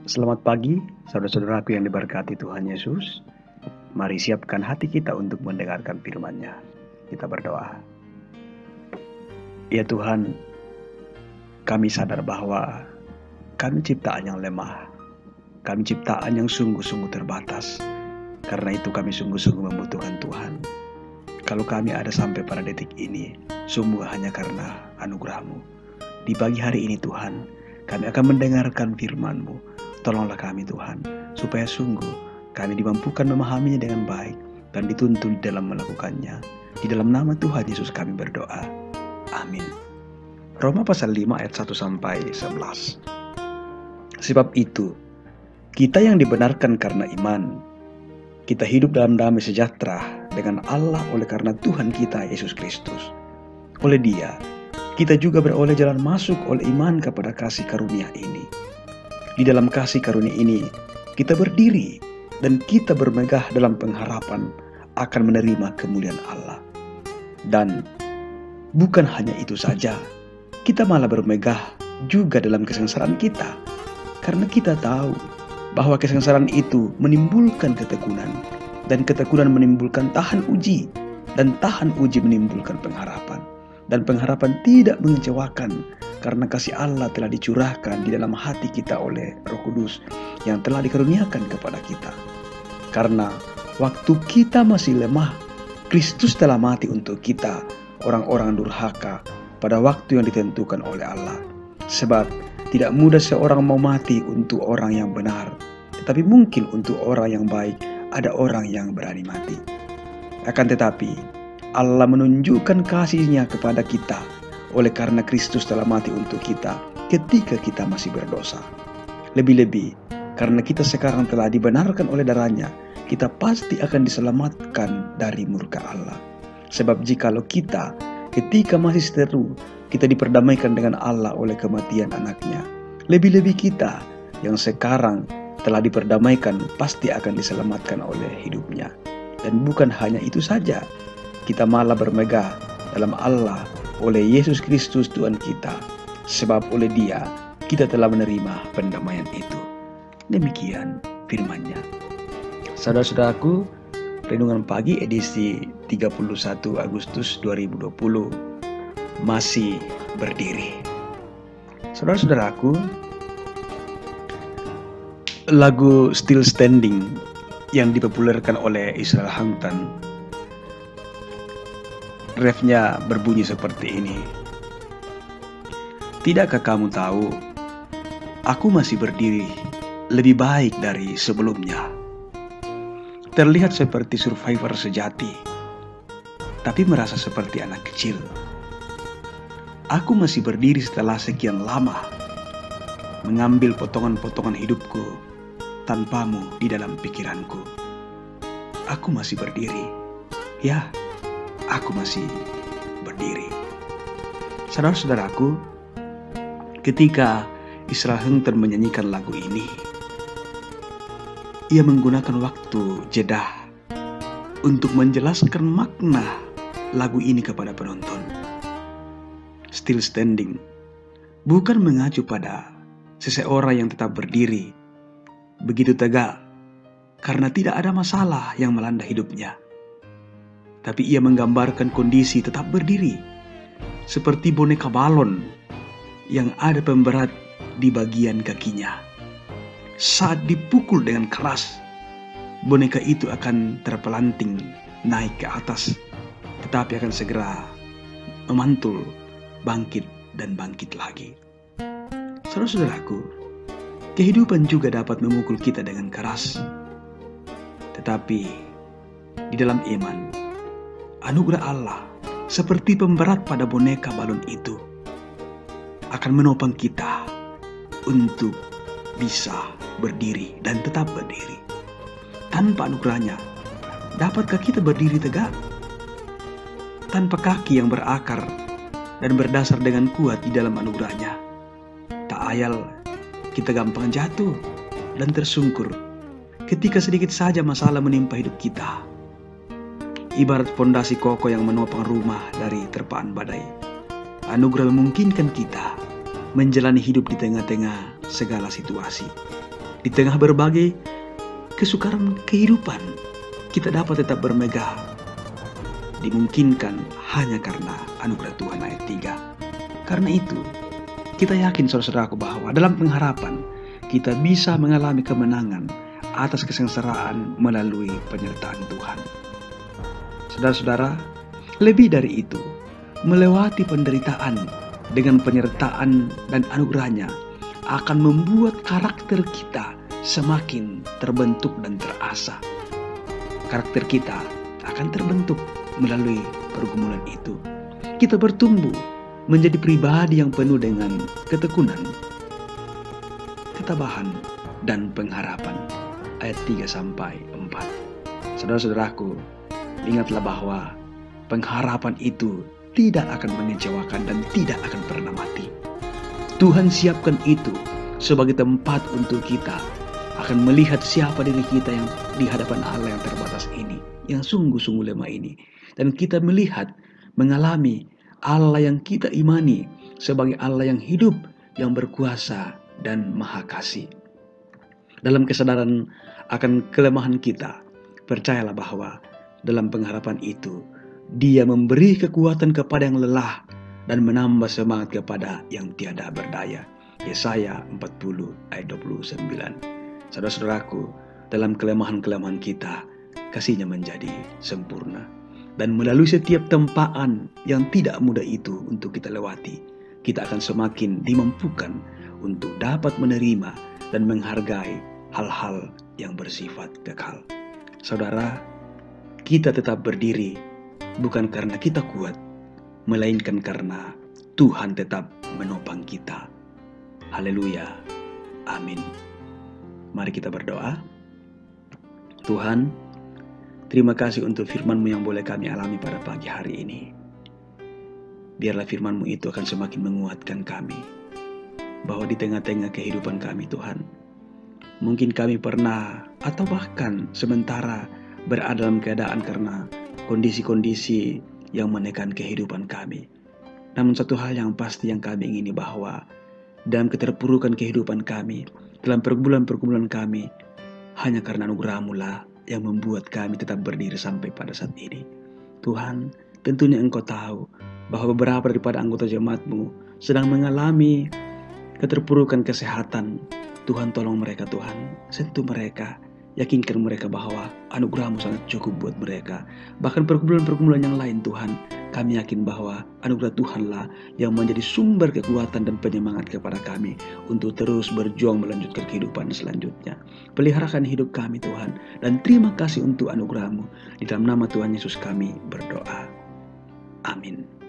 Selamat pagi, saudara-saudaraku yang diberkati Tuhan Yesus. Mari siapkan hati kita untuk mendengarkan firman-Nya. Kita berdoa. Ya Tuhan, kami sadar bahwa kami ciptaan yang lemah. Kami ciptaan yang sungguh-sungguh terbatas. Karena itu kami sungguh-sungguh membutuhkan Tuhan. Kalau kami ada sampai pada detik ini, semua hanya karena anugerah-Mu. Di pagi hari ini Tuhan, kami akan mendengarkan firman-Mu. Tolonglah kami Tuhan, supaya sungguh kami dimampukan memahaminya dengan baik dan dituntun dalam melakukannya. Di dalam nama Tuhan Yesus kami berdoa. Amin. Roma pasal 5 ayat 1-11. Sebab itu, kita yang dibenarkan karena iman, kita hidup dalam damai sejahtera dengan Allah oleh karena Tuhan kita Yesus Kristus. Oleh Dia, kita juga beroleh jalan masuk oleh iman kepada kasih karunia ini. Di dalam kasih karunia ini, kita berdiri dan kita bermegah dalam pengharapan akan menerima kemuliaan Allah. Dan bukan hanya itu saja, kita malah bermegah juga dalam kesengsaraan kita. Karena kita tahu bahwa kesengsaraan itu menimbulkan ketekunan, dan ketekunan menimbulkan tahan uji, dan tahan uji menimbulkan pengharapan. Dan pengharapan tidak mengecewakan, karena kasih Allah telah dicurahkan di dalam hati kita oleh Roh Kudus yang telah dikaruniakan kepada kita. Karena waktu kita masih lemah, Kristus telah mati untuk kita, orang-orang durhaka, pada waktu yang ditentukan oleh Allah. Sebab tidak mudah seorang mau mati untuk orang yang benar, tetapi mungkin untuk orang yang baik ada orang yang berani mati. Akan tetapi Allah menunjukkan kasih-Nya kepada kita oleh karena Kristus telah mati untuk kita ketika kita masih berdosa. Lebih-lebih karena kita sekarang telah dibenarkan oleh darah-Nya, kita pasti akan diselamatkan dari murka Allah. Sebab jikalau kita ketika masih seteru, kita diperdamaikan dengan Allah oleh kematian Anak-Nya, lebih-lebih kita yang sekarang telah diperdamaikan pasti akan diselamatkan oleh hidup-Nya. Dan bukan hanya itu saja, kita malah bermegah dalam Allah oleh Yesus Kristus Tuhan kita. Sebab oleh Dia kita telah menerima pendamaian itu. Demikian firman-Nya. Saudara-saudaraku, Renungan Pagi edisi 31 Agustus 2020 masih berdiri. Saudara-saudaraku, lagu Still Standing yang dipopulerkan oleh Israel Houghton, refnya berbunyi seperti ini. Tidakkah kamu tahu, aku masih berdiri lebih baik dari sebelumnya. Terlihat seperti survivor sejati, tapi merasa seperti anak kecil. Aku masih berdiri setelah sekian lama, mengambil potongan-potongan hidupku tanpamu di dalam pikiranku. Aku masih berdiri, ya, aku masih berdiri. Saudara-saudaraku, ketika Israel Houghton menyanyikan lagu ini, ia menggunakan waktu jeda untuk menjelaskan makna lagu ini kepada penonton. Still standing bukan mengacu pada seseorang yang tetap berdiri begitu tegak karena tidak ada masalah yang melanda hidupnya. Tapi ia menggambarkan kondisi tetap berdiri seperti boneka balon yang ada pemberat di bagian kakinya. Saat dipukul dengan keras, boneka itu akan terpelanting naik ke atas, tetapi akan segera memantul, bangkit dan bangkit lagi. Saudara-saudaraku, kehidupan juga dapat memukul kita dengan keras. Tetapi di dalam iman, anugerah Allah seperti pemberat pada boneka balon itu akan menopang kita untuk bisa berdiri dan tetap berdiri. Tanpa anugerahnya, dapatkah kita berdiri tegak? Tanpa kaki yang berakar dan berdasar dengan kuat di dalam anugerahnya, tak ayal kita gampang jatuh dan tersungkur ketika sedikit saja masalah menimpa hidup kita. Ibarat fondasi kokoh yang menopang rumah dari terpaan badai, anugerah memungkinkan kita menjalani hidup di tengah-tengah segala situasi. Di tengah berbagai kesukaran kehidupan, kita dapat tetap bermegah. Dimungkinkan hanya karena anugerah Tuhan. Ayat 3. Karena itu, kita yakin saudara-saudaraku bahwa dalam pengharapan, kita bisa mengalami kemenangan atas kesengsaraan melalui penyertaan Tuhan. Saudara-saudara, lebih dari itu, melewati penderitaan dengan penyertaan dan anugerahnya akan membuat karakter kita semakin terbentuk dan terasah. Karakter kita akan terbentuk melalui pergumulan itu. Kita bertumbuh menjadi pribadi yang penuh dengan ketekunan, ketabahan, dan pengharapan. Ayat 3-4. Saudara-saudaraku, ingatlah bahwa pengharapan itu tidak akan mengecewakan dan tidak akan pernah mati. Tuhan siapkan itu sebagai tempat untuk kita akan melihat siapa diri kita yang di hadapan Allah yang terbatas ini, yang sungguh-sungguh lemah ini. Dan kita melihat, mengalami Allah yang kita imani sebagai Allah yang hidup, yang berkuasa dan maha kasih. Dalam kesadaran akan kelemahan kita, percayalah bahwa dalam pengharapan itu, Dia memberi kekuatan kepada yang lelah dan menambah semangat kepada yang tiada berdaya. Yesaya 40 ayat 29. Saudara-saudaraku, dalam kelemahan-kelemahan kita, kasih-Nya menjadi sempurna. Dan melalui setiap tempaan yang tidak mudah itu untuk kita lewati, kita akan semakin dimampukan untuk dapat menerima dan menghargai hal-hal yang bersifat kekal. Saudara, kita tetap berdiri bukan karena kita kuat, melainkan karena Tuhan tetap menopang kita. Haleluya. Amin. Mari kita berdoa. Tuhan, terima kasih untuk firman-Mu yang boleh kami alami pada pagi hari ini. Biarlah firman-Mu itu akan semakin menguatkan kami, bahwa di tengah-tengah kehidupan kami Tuhan, mungkin kami pernah atau bahkan sementara berada dalam keadaan karena kondisi-kondisi yang menekan kehidupan kami. Namun satu hal yang pasti yang kami ingini, bahwa dalam keterpurukan kehidupan kami, dalam pergumulan-pergumulan kami, hanya karena anugerah-Mu lah yang membuat kami tetap berdiri sampai pada saat ini. Tuhan, tentunya Engkau tahu bahwa beberapa daripada anggota jemaat-Mu sedang mengalami keterpurukan kesehatan. Tuhan, tolong mereka Tuhan, sentuh mereka, yakinkan mereka bahwa anugerah-Mu sangat cukup buat mereka. Bahkan pergumulan-pergumulan yang lain Tuhan, kami yakin bahwa anugerah Tuhanlah yang menjadi sumber kekuatan dan penyemangat kepada kami untuk terus berjuang melanjutkan kehidupan selanjutnya. Peliharakan hidup kami Tuhan, dan terima kasih untuk anugerah-Mu. Di dalam nama Tuhan Yesus kami berdoa. Amin.